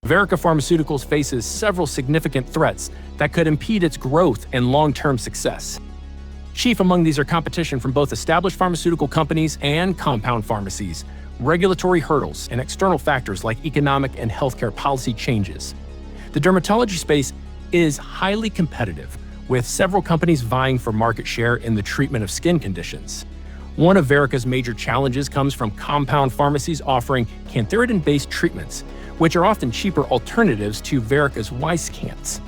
Verrica Pharmaceuticals faces several significant threats that could impede its growth and long-term success. Chief among these are competition from both established pharmaceutical companies and compound pharmacies, regulatory hurdles, and external factors like economic and healthcare policy changes. The dermatology space is highly competitive, with several companies vying for market share in the treatment of skin conditions. One of Verrica's major challenges comes from compound pharmacies offering cantharidin-based treatments, which are often cheaper alternatives to Verrica's Wisecants.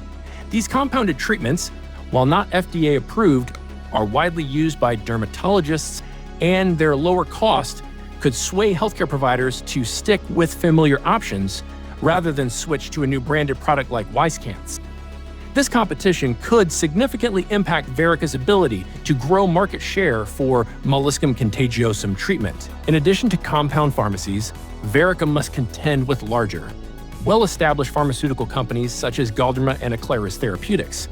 These compounded treatments, while not FDA approved, are widely used by dermatologists, and their lower cost could sway healthcare providers to stick with familiar options rather than switch to a new branded product like Wisecants. This competition could significantly impact Verrica's ability to grow market share for molluscum contagiosum treatment. In addition to compound pharmacies, Verrica must contend with larger, well-established pharmaceutical companies such as Galderma and Aclaris Therapeutics.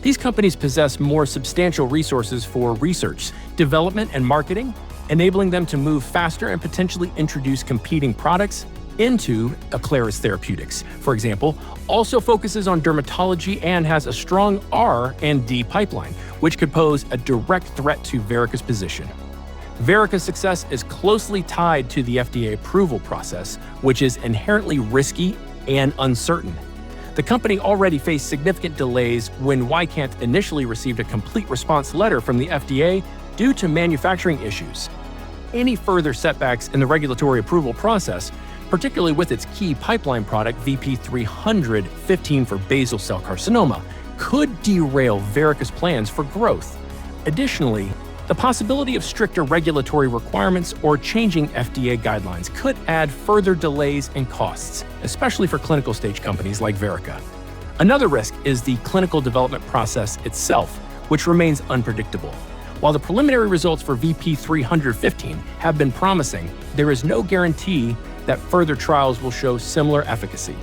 These companies possess more substantial resources for research, development, and marketing, enabling them to move faster and potentially introduce competing products into Aclaris Therapeutics, for example, also focuses on dermatology and has a strong R&D pipeline, which could pose a direct threat to Verrica's position. Verrica's success is closely tied to the FDA approval process, which is inherently risky and uncertain. The company already faced significant delays when Wisecant initially received a complete response letter from the FDA due to manufacturing issues. Any further setbacks in the regulatory approval process, particularly with its key pipeline product VP315 for basal cell carcinoma, could derail Verrica's plans for growth. Additionally, the possibility of stricter regulatory requirements or changing FDA guidelines could add further delays and costs, especially for clinical stage companies like Verrica. Another risk is the clinical development process itself, which remains unpredictable. While the preliminary results for VP315 have been promising, there is no guarantee that further trials will show similar efficacy.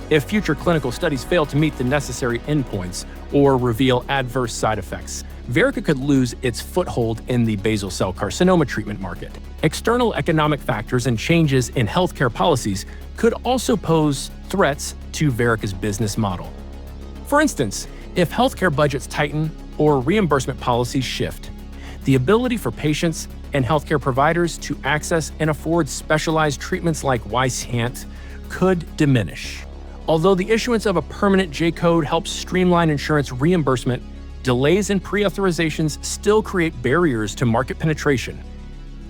If future clinical studies fail to meet the necessary endpoints or reveal adverse side effects, Verrica could lose its foothold in the basal cell carcinoma treatment market. External economic factors and changes in healthcare policies could also pose threats to Verrica's business model. For instance, if healthcare budgets tighten or reimbursement policies shift, the ability for patients and healthcare providers to access and afford specialized treatments like Wisecant could diminish. Although the issuance of a permanent J-code helps streamline insurance reimbursement, delays in pre-authorizations still create barriers to market penetration.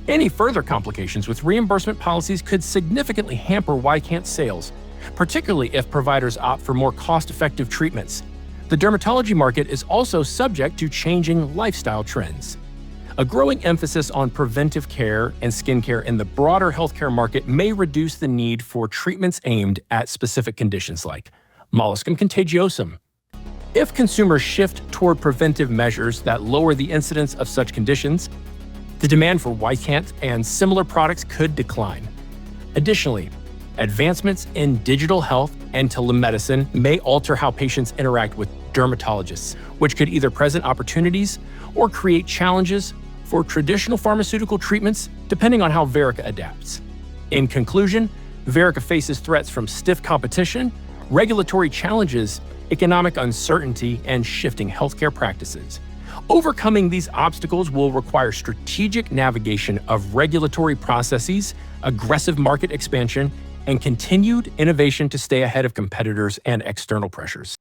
Any further complications with reimbursement policies could significantly hamper Wisecant sales, particularly if providers opt for more cost-effective treatments. The dermatology market is also subject to changing lifestyle trends. A growing emphasis on preventive care and skincare in the broader healthcare market may reduce the need for treatments aimed at specific conditions like molluscum contagiosum. If consumers shift toward preventive measures that lower the incidence of such conditions, the demand for Wisecant and similar products could decline. Additionally, advancements in digital health and telemedicine may alter how patients interact with dermatologists, which could either present opportunities or create challenges for traditional pharmaceutical treatments, depending on how Verrica adapts. In conclusion, Verrica faces threats from stiff competition, regulatory challenges, economic uncertainty, and shifting healthcare practices. Overcoming these obstacles will require strategic navigation of regulatory processes, aggressive market expansion, and continued innovation to stay ahead of competitors and external pressures.